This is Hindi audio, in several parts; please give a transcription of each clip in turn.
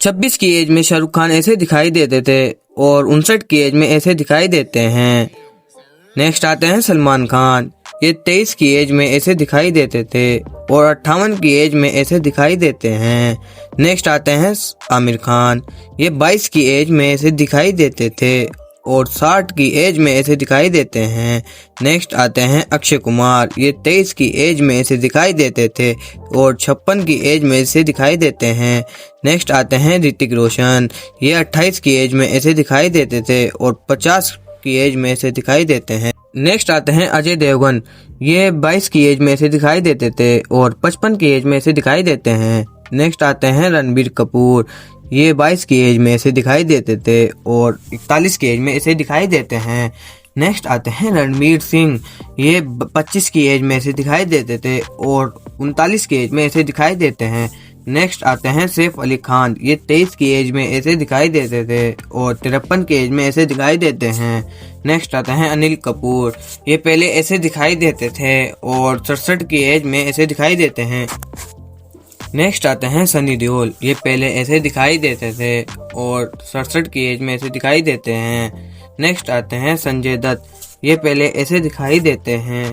26 की एज में शाहरुख खान ऐसे दिखाई देते थे और 59 की एज में ऐसे दिखाई देते हैं। नेक्स्ट आते हैं सलमान खान। ये 23 की एज में ऐसे दिखाई देते थे और 58 की एज में ऐसे दिखाई देते हैं। नेक्स्ट आते हैं आमिर खान। ये 22 की एज में ऐसे दिखाई देते थे और 60 की एज में ऐसे दिखाई देते हैं। नेक्स्ट आते हैं अक्षय कुमार। ये 23 की एज में ऐसे दिखाई देते थे और 56 की एज में ऐसे दिखाई देते हैं। नेक्स्ट आते हैं ऋतिक रोशन। ये 28 की एज में ऐसे दिखाई देते थे और 50 की एज में ऐसे दिखाई देते हैं। नेक्स्ट आते हैं अजय देवगन। ये 22 की एज में ऐसे दिखाई देते थे और 55 की एज में ऐसे दिखाई देते हैं। नेक्स्ट आते हैं रणबीर कपूर। ये 22 की एज में ऐसे दिखाई देते थे और 41 की एज में ऐसे दिखाई देते हैं। नेक्स्ट आते हैं रणवीर सिंह। ये 25 की एज में ऐसे दिखाई देते थे और 39 की एज में ऐसे दिखाई देते हैं। नेक्स्ट आते हैं सैफ अली खान। ये 23 की एज में ऐसे दिखाई देते थे और 53 की एज में ऐसे दिखाई देते हैं। नेक्स्ट आते हैं अनिल कपूर। ये पहले ऐसे दिखाई देते थे और 67 की एज में ऐसे दिखाई देते हैं। नेक्स्ट आते हैं सनी देओल। ये पहले ऐसे दिखाई देते थे और 67 की एज में ऐसे दिखाई देते हैं। नेक्स्ट आते हैं संजय दत्त। ये पहले ऐसे दिखाई देते हैं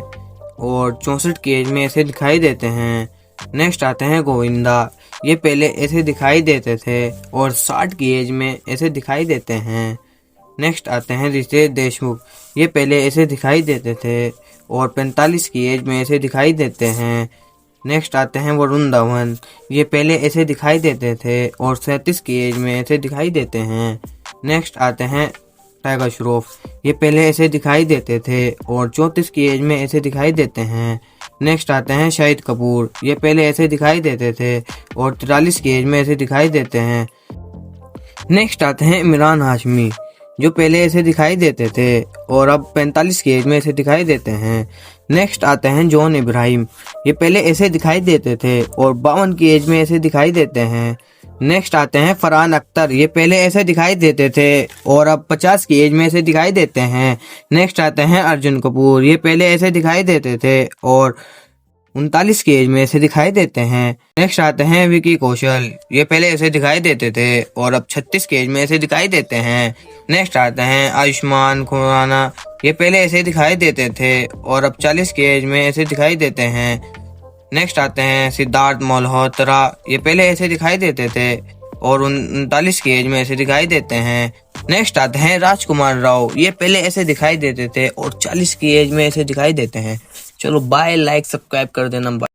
और 64 की एज में ऐसे दिखाई देते हैं। नेक्स्ट आते हैं गोविंदा। ये पहले ऐसे दिखाई देते थे और 60 की एज में ऐसे दिखाई देते हैं। नेक्स्ट आते हैं रितेश देशमुख। ये पहले ऐसे दिखाई देते थे और 45 की एज में ऐसे दिखाई देते हैं। नेक्स्ट आते हैं वरुण धवन। ये पहले ऐसे दिखाई देते थे और 37 की एज में ऐसे दिखाई देते हैं। नेक्स्ट आते हैं टाइगर श्रॉफ। ये पहले ऐसे दिखाई देते थे और 34 की एज में ऐसे दिखाई देते हैं। नेक्स्ट आते हैं शाहिद कपूर। ये पहले ऐसे दिखाई देते थे और 43 की एज में ऐसे दिखाई देते हैं। नेक्स्ट आते हैं इमरान हाशमी, जो पहले ऐसे दिखाई देते थे और अब 45 की एज में ऐसे दिखाई देते हैं। नेक्स्ट आते हैं जॉन इब्राहिम। ये पहले ऐसे दिखाई देते थे और 52 की एज में ऐसे दिखाई देते हैं। नेक्स्ट आते हैं फरहान अख्तर। ये पहले ऐसे दिखाई देते थे और अब 50 की एज में ऐसे दिखाई देते हैं। नेक्स्ट आते हैं अर्जुन कपूर। ये पहले ऐसे दिखाई देते थे और 39 की एज में ऐसे दिखाई देते हैं। नेक्स्ट आते हैं विकी कौशल। ये पहले ऐसे दिखाई देते थे और अब 36 की एज में ऐसे दिखाई देते हैं। नेक्स्ट आते हैं आयुष्मान खुराना। ये पहले ऐसे दिखाई देते थे और अब 40 की एज में ऐसे दिखाई देते हैं। नेक्स्ट आते हैं सिद्धार्थ मल्होत्रा। ये पहले ऐसे दिखाई देते थे और 39 की एज में ऐसे दिखाई देते हैं। नेक्स्ट आते हैं राजकुमार राव। ये पहले ऐसे दिखाई देते थे और 40 की एज में ऐसे दिखाई देते हैं। चलो बाय, लाइक सब्सक्राइब कर देना।